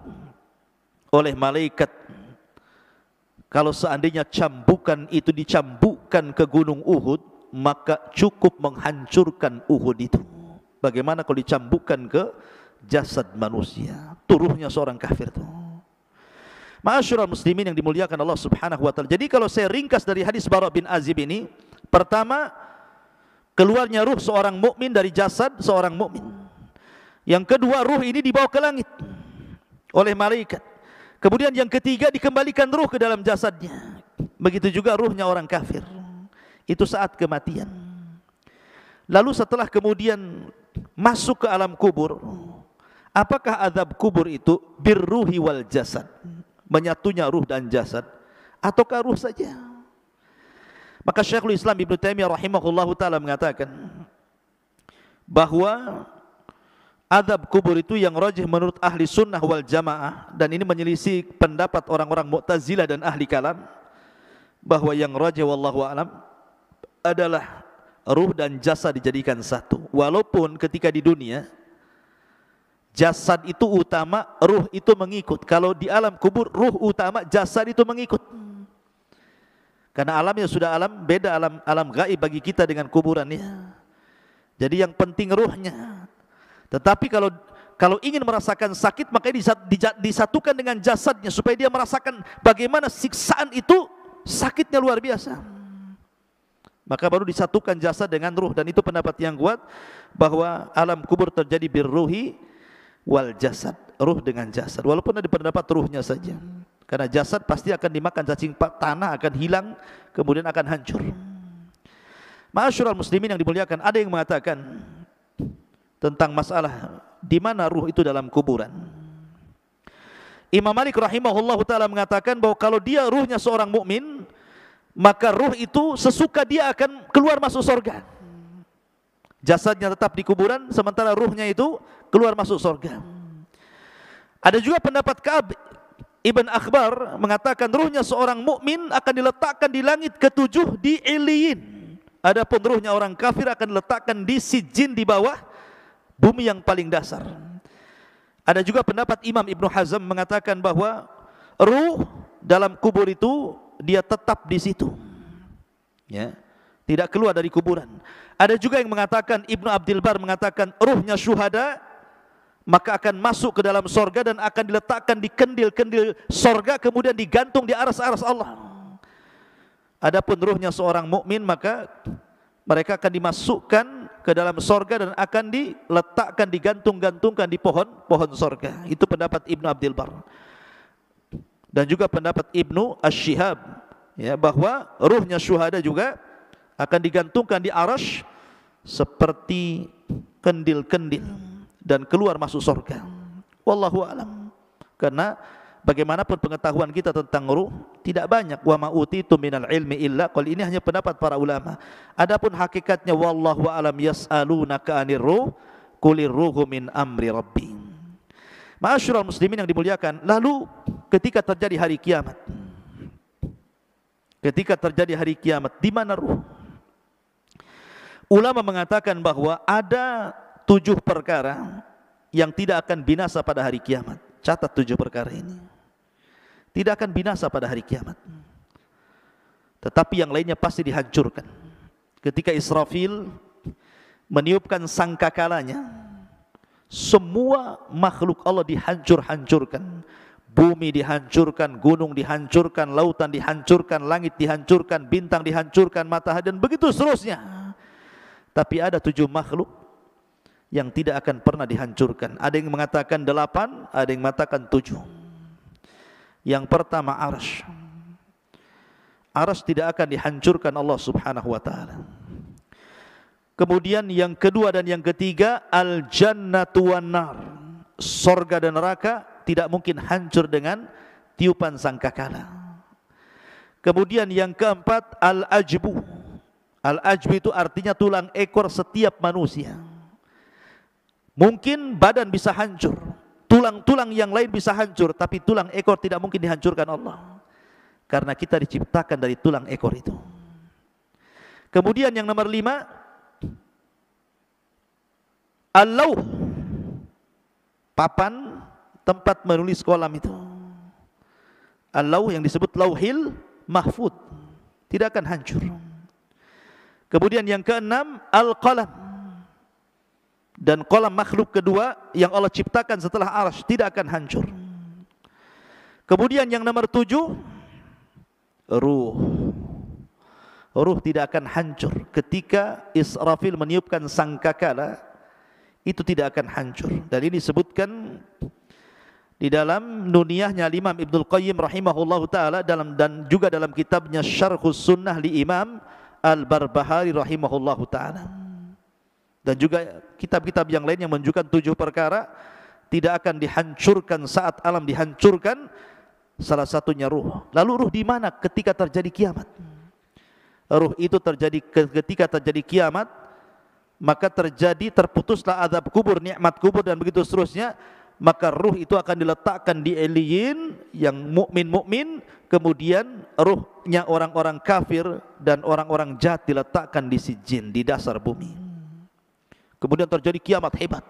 oleh malaikat. Kalau seandainya cambukan itu dicambukkan ke gunung Uhud, maka cukup menghancurkan Uhud itu. Bagaimana kalau dicambukkan ke jasad manusia? Turuhnya seorang kafir itu. Ma'asyiral muslimin yang dimuliakan Allah Subhanahu wa taala. Jadi kalau saya ringkas dari hadis Bara bin Azib ini, pertama, keluarnya ruh seorang mukmin dari jasad seorang mukmin. Yang kedua, ruh ini dibawa ke langit oleh malaikat. Kemudian yang ketiga, dikembalikan ruh ke dalam jasadnya. Begitu juga ruhnya orang kafir. Itu saat kematian. Lalu setelah kemudian masuk ke alam kubur, apakah azab kubur itu birruhi wal jasad, menyatunya ruh dan jasad, ataukah ruh saja? Maka Syekhul Islam Ibnu Taimiyah rahimahullahu taala mengatakan bahwa azab kubur itu yang rajih menurut ahli sunnah wal jamaah, dan ini menyelisih pendapat orang-orang Mu'tazilah dan ahli kalam, bahwa yang rajih wallahu alam adalah ruh dan jasad dijadikan satu. Walaupun ketika di dunia jasad itu utama, ruh itu mengikut. Kalau di alam kubur ruh utama, jasad itu mengikut. Karena alamnya sudah beda, alam gaib bagi kita dengan kuburannya. Jadi yang penting ruhnya. Tetapi kalau ingin merasakan sakit, makanya disatukan dengan jasadnya supaya dia merasakan bagaimana siksaan itu, sakitnya luar biasa. Maka baru disatukan jasad dengan ruh, dan itu pendapat yang kuat bahwa alam kubur terjadi birruhi wal jasad, ruh dengan jasad. Walaupun ada pendapat ruhnya saja, karena jasad pasti akan dimakan cacing tanah, akan hilang, kemudian akan hancur. Ma'asyiral muslimin yang dimuliakan, ada yang mengatakan tentang masalah di mana ruh itu dalam kuburan. Imam Malik rahimahullahu taala mengatakan bahwa kalau dia ruhnya seorang mukmin, maka ruh itu sesuka dia akan keluar masuk surga. Jasadnya tetap di kuburan, sementara ruhnya itu keluar masuk surga. Ada juga pendapat Ka'ab Ibn Akhbar mengatakan ruhnya seorang mukmin akan diletakkan di langit ketujuh di Iliyin. Adapun ruhnya orang kafir akan diletakkan di Sijin, di bawah bumi yang paling dasar. Ada juga pendapat Imam Ibnu Hazm mengatakan bahwa ruh dalam kubur itu dia tetap di situ, ya, tidak keluar dari kuburan. Ada juga yang mengatakan, Ibnu Abdul Bar mengatakan ruhnya syuhada maka akan masuk ke dalam sorga dan akan diletakkan di kendil-kendil sorga, kemudian digantung di aras-aras Allah. Adapun ruhnya seorang mukmin maka mereka akan dimasukkan ke dalam sorga dan akan diletakkan, digantung-gantungkan di pohon sorga. Itu pendapat Ibnu Abdul Bar. Dan juga pendapat Ibnu Asy-Syihab, ya, bahwa ruhnya syuhada juga akan digantungkan di arasy seperti kendil-kendil dan keluar masuk sorga. Wallahu a'lam. Karena bagaimanapun pengetahuan kita tentang ruh tidak banyak. Wa ma utitu minal ilmi illa qal, ini hanya pendapat para ulama. Adapun hakikatnya wallahu a'lam, yas'alunaka 'anir ruh qulir ruhu min amri rabbi. Ma'asyiral muslimin yang dimuliakan, lalu ketika terjadi hari kiamat, di mana ruh? Ulama mengatakan bahwa ada 7 perkara yang tidak akan binasa pada hari kiamat. Catat 7 perkara ini. Tidak akan binasa pada hari kiamat. Tetapi yang lainnya pasti dihancurkan. Ketika Israfil meniupkan sangkakalanya, semua makhluk Allah dihancur-hancurkan. Bumi dihancurkan, gunung dihancurkan, lautan dihancurkan, langit dihancurkan, bintang dihancurkan, matahari, dan begitu seterusnya. Tapi ada 7 makhluk yang tidak akan pernah dihancurkan. Ada yang mengatakan 8, ada yang mengatakan 7. Yang pertama arsy. Arsy tidak akan dihancurkan Allah Subhanahu wa taala. Kemudian yang kedua dan yang ketiga, al-jannatu wan nar. Surga dan neraka tidak mungkin hancur dengan tiupan sangkakala. Kemudian yang keempat, al-ajbu. Al-ajbu itu artinya tulang ekor setiap manusia. Mungkin badan bisa hancur, tulang-tulang yang lain bisa hancur, tapi tulang ekor tidak mungkin dihancurkan Allah, karena kita diciptakan dari tulang ekor itu. Kemudian yang nomor 5, al-lauh, papan tempat menulis kolam itu. Al-lauh yang disebut lauhil mahfud, tidak akan hancur. Kemudian yang keenam, al-qalam, dan kolam makhluk kedua yang Allah ciptakan setelah arsy tidak akan hancur. Kemudian yang nomor 7, ruh. Ruh tidak akan hancur. Ketika Israfil meniupkan sangkakala, itu tidak akan hancur. Dan ini disebutkan di dalam nuniyahnya Imam Ibnul Qayyim rahimahullahu ta'ala, dan juga dalam kitabnya Syarhus Sunnah li Imam Al-Barbahari rahimahullahu ta'ala. Dan juga kitab-kitab yang lain yang menunjukkan 7 perkara tidak akan dihancurkan saat alam dihancurkan. Salah satunya ruh. Lalu ruh di mana ketika terjadi kiamat? Ruh itu terjadi ketika terjadi kiamat, maka terputuslah azab kubur, nikmat kubur, dan begitu seterusnya. Maka ruh itu akan diletakkan di eliyin yang mukmin, kemudian ruhnya orang-orang kafir dan orang-orang jahat diletakkan di sijin, di dasar bumi. Kemudian terjadi kiamat hebat.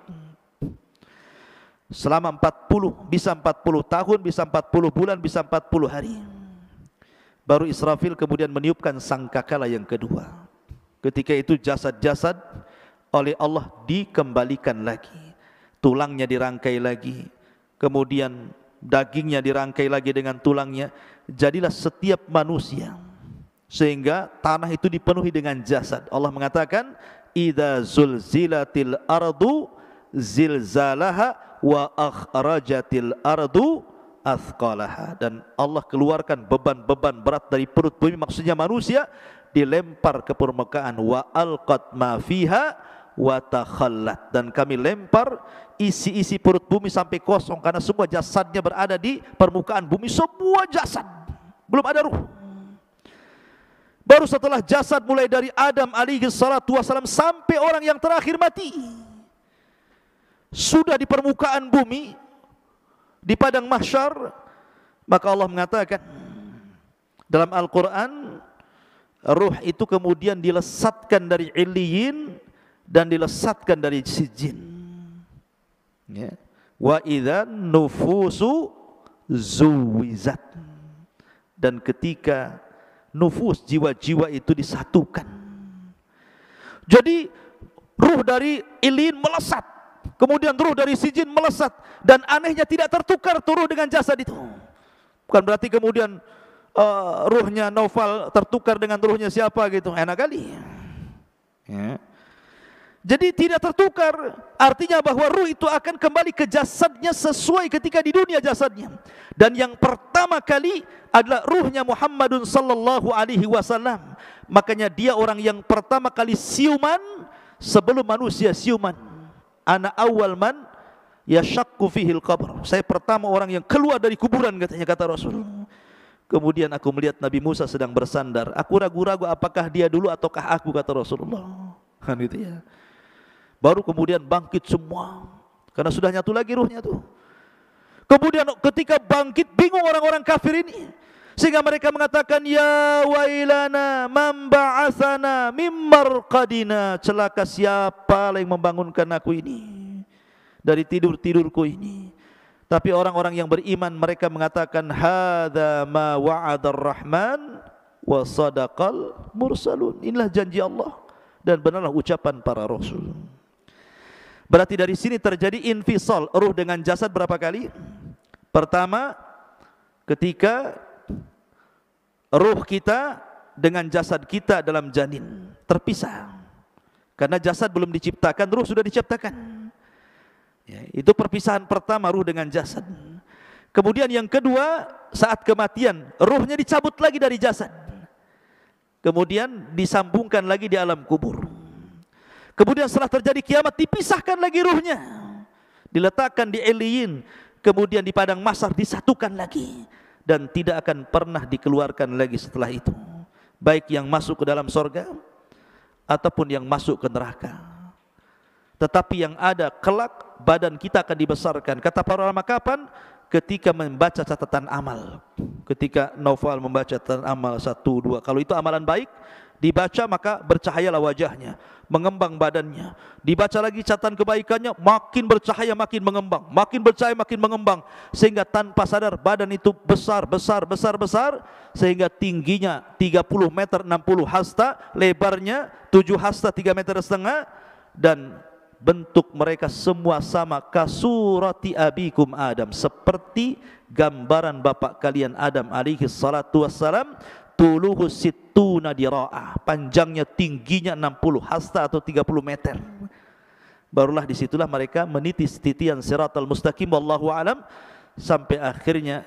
Selama 40, bisa 40 tahun, bisa 40 bulan, bisa 40 hari. Baru Israfil kemudian meniupkan sangkakala yang kedua. Ketika itu jasad-jasad oleh Allah dikembalikan lagi. Tulangnya dirangkai lagi, kemudian dagingnya dirangkai lagi dengan tulangnya. Jadilah setiap manusia, sehingga tanah itu dipenuhi dengan jasad. Allah mengatakan, idza zulzilatil ardu zilzalaha wa akhrajatil ardu athqalaha. Dan Allah keluarkan beban-beban berat dari perut bumi, maksudnya manusia, dilempar ke permukaan. Wa alqat ma fiha wa takhallat. Dan kami lempar isi-isi perut bumi sampai kosong, karena semua jasadnya berada di permukaan bumi. Semua jasad, belum ada ruh. Baru setelah jasad mulai dari Adam alaihi salatu wasalam sampai orang yang terakhir mati, sudah di permukaan bumi, di padang mahsyar, maka Allah mengatakan dalam Al-Quran, ruh itu kemudian dilesatkan dari illiyin dan dilesatkan dari sijin, ya. wa idza nufusu zuwizat, dan ketika nufus, jiwa-jiwa itu disatukan. Jadi ruh dari Ilin melesat, kemudian ruh dari Sijin melesat, dan anehnya tidak tertukar ruh dengan jasad itu. Bukan berarti kemudian ruhnya Naufal tertukar dengan ruhnya siapa gitu, enak kali ya. Jadi tidak tertukar, artinya bahwa ruh itu akan kembali ke jasadnya sesuai ketika di dunia jasadnya. Dan yang pertama kali adalah ruhnya Muhammadun sallallahu alaihi wasallam. Makanya dia orang yang pertama kali siuman sebelum manusia siuman. Ana awal man yashaqqu fihil qabr. Saya pertama orang yang keluar dari kuburan, katanya, kata Rasul. Kemudian aku melihat Nabi Musa sedang bersandar. Aku ragu-ragu apakah dia dulu ataukah aku, kata Rasulullah. Kan gitu ya. Baru kemudian bangkit semua, karena sudah nyatu lagi ruhnya tuh. Kemudian ketika bangkit, bingung orang-orang kafir ini, sehingga mereka mengatakan, ya wailana man ba'atsana mim marqadina, celaka siapa yang membangunkan aku ini dari tidur-tidurku ini. Tapi orang-orang yang beriman mereka mengatakan, hadza ma wa'adar rahman wa sadaqal mursalun, inilah janji Allah dan benarlah ucapan para rasul. Berarti dari sini terjadi infisal ruh dengan jasad berapa kali? Pertama, ketika ruh kita dengan jasad kita dalam janin terpisah. Karena jasad belum diciptakan, ruh sudah diciptakan. Ya, itu perpisahan pertama, ruh dengan jasad. Kemudian yang kedua, saat kematian, ruhnya dicabut lagi dari jasad. Kemudian disambungkan lagi di alam kubur. Kemudian setelah terjadi kiamat, dipisahkan lagi ruhnya, diletakkan di Iliyin, kemudian di padang mahsyar disatukan lagi, dan tidak akan pernah dikeluarkan lagi setelah itu, baik yang masuk ke dalam sorga ataupun yang masuk ke neraka. Tetapi yang ada kelak, badan kita akan dibesarkan. Kata para ulama, kapan? Ketika membaca catatan amal. Ketika Naufal membaca catatan amal 1, 2, kalau itu amalan baik, dibaca maka bercahayalah wajahnya, mengembang badannya. Dibaca lagi catatan kebaikannya, makin bercahaya makin mengembang, makin bercahaya makin mengembang, sehingga tanpa sadar badan itu besar, sehingga tingginya 30 meter 60 hasta, lebarnya 7 hasta 3,5 meter, dan bentuk mereka semua sama, kasurati abikum Adam, seperti gambaran bapak kalian Adam alaihi salatu wassalam. Tuluhu sittuna dira'ah, panjangnya tingginya 60 hasta atau 30 meter. Barulah disitulah mereka meniti titian siratal mustaqim, wallahu alam, sampai akhirnya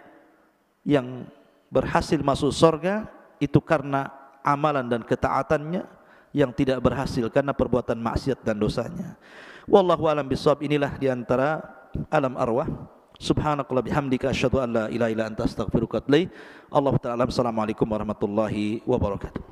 yang berhasil masuk surga itu karena amalan dan ketaatannya, yang tidak berhasil karena perbuatan maksiat dan dosanya. Wallahu alam bisawab. Inilah diantara alam arwah. Subhanakallah bihamdika asyhadu an la ilaha illa anta astaghfiruka wa atubu ilaik. Allahu ta'ala. Assalamualaikum warahmatullahi wabarakatuh.